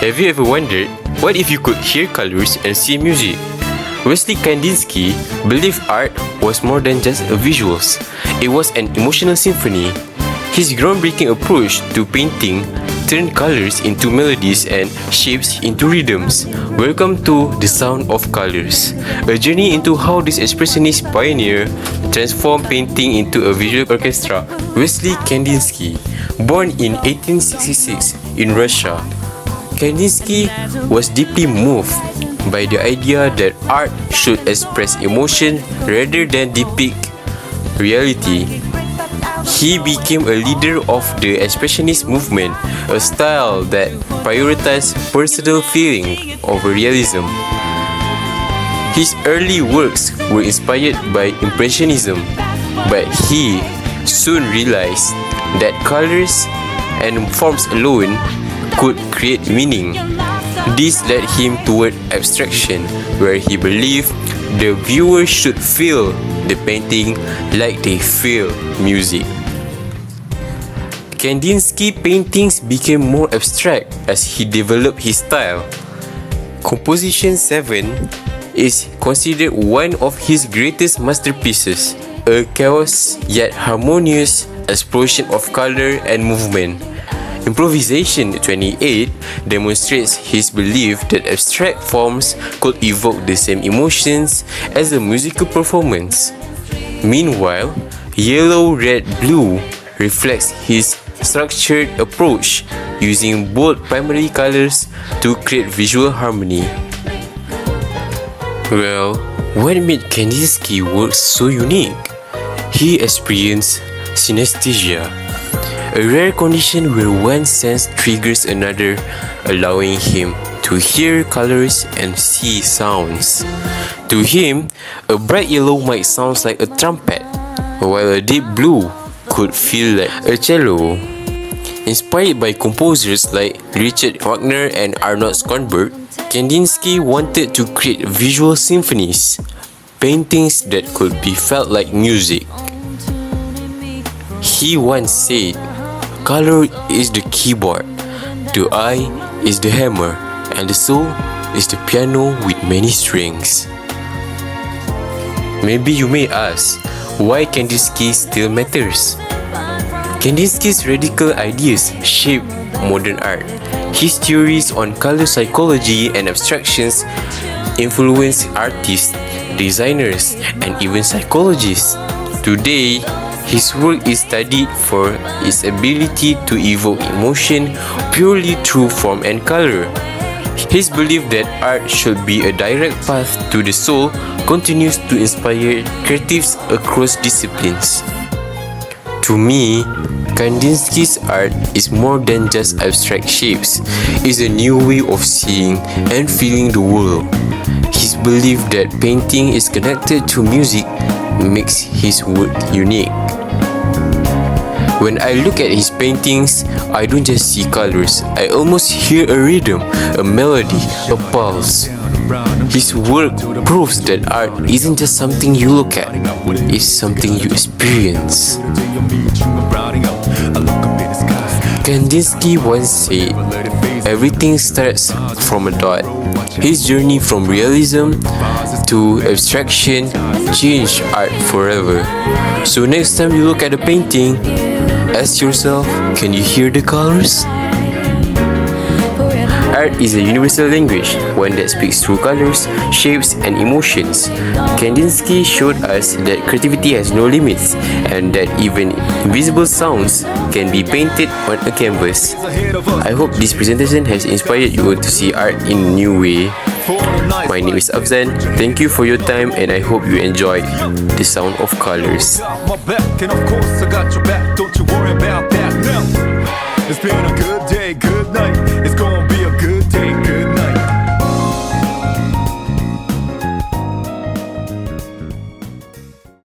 Have you ever wondered, what if you could hear colors and see music? Wassily Kandinsky believed art was more than just visuals. It was an emotional symphony. His groundbreaking approach to painting turned colors into melodies and shapes into rhythms. Welcome to The Sound of Colors, a journey into how this expressionist pioneer transformed painting into a visual orchestra. Wassily Kandinsky, born in 1866 in Russia, Kandinsky was deeply moved by the idea that art should express emotion rather than depict reality. He became a leader of the Expressionist movement, a style that prioritized personal feeling over realism. His early works were inspired by Impressionism, but he soon realized that colors and forms alone could create meaning. This led him toward abstraction, where he believed the viewer should feel the painting like they feel music. Kandinsky paintings became more abstract as he developed his style. Composition 7 is considered one of his greatest masterpieces, a chaos yet harmonious explosion of color and movement. Improvisation 28 demonstrates his belief that abstract forms could evoke the same emotions as a musical performance. Meanwhile, Yellow, Red, Blue reflects his structured approach, using bold primary colors to create visual harmony. Well, what made Kandinsky's work so unique? He experienced synesthesia, a rare condition where one sense triggers another, allowing him to hear colors and see sounds. To him, a bright yellow might sound like a trumpet, while a deep blue could feel like a cello. Inspired by composers like Richard Wagner and Arnold Schoenberg, Kandinsky wanted to create visual symphonies, paintings that could be felt like music. He once said, "Color is the keyboard, the eye is the hammer, and the soul is the piano with many strings." Maybe you may ask, why Kandinsky still matters? Kandinsky's radical ideas shaped modern art. His theories on color psychology and abstractions influenced artists, designers, and even psychologists. Today, his work is studied for its ability to evoke emotion purely through form and color. His belief that art should be a direct path to the soul continues to inspire creatives across disciplines. To me, Kandinsky's art is more than just abstract shapes. It's a new way of seeing and feeling the world. His belief that painting is connected to music makes his work unique. When I look at his paintings, I don't just see colors. I almost hear a rhythm, a melody, a pulse. His work proves that art isn't just something you look at, it's something you experience. Kandinsky once said, "Everything starts from a dot." His journey from realism to abstraction changed art forever. So next time you look at a painting, ask yourself, can you hear the colors? Art is a universal language, one that speaks through colors, shapes, and emotions. Kandinsky showed us that creativity has no limits, and that even invisible sounds can be painted on a canvas. I hope this presentation has inspired you to see art in a new way. My name is Afzan. Thank you for your time, and I hope you enjoyed The Sound of Colors. It's been a good day, good night. It's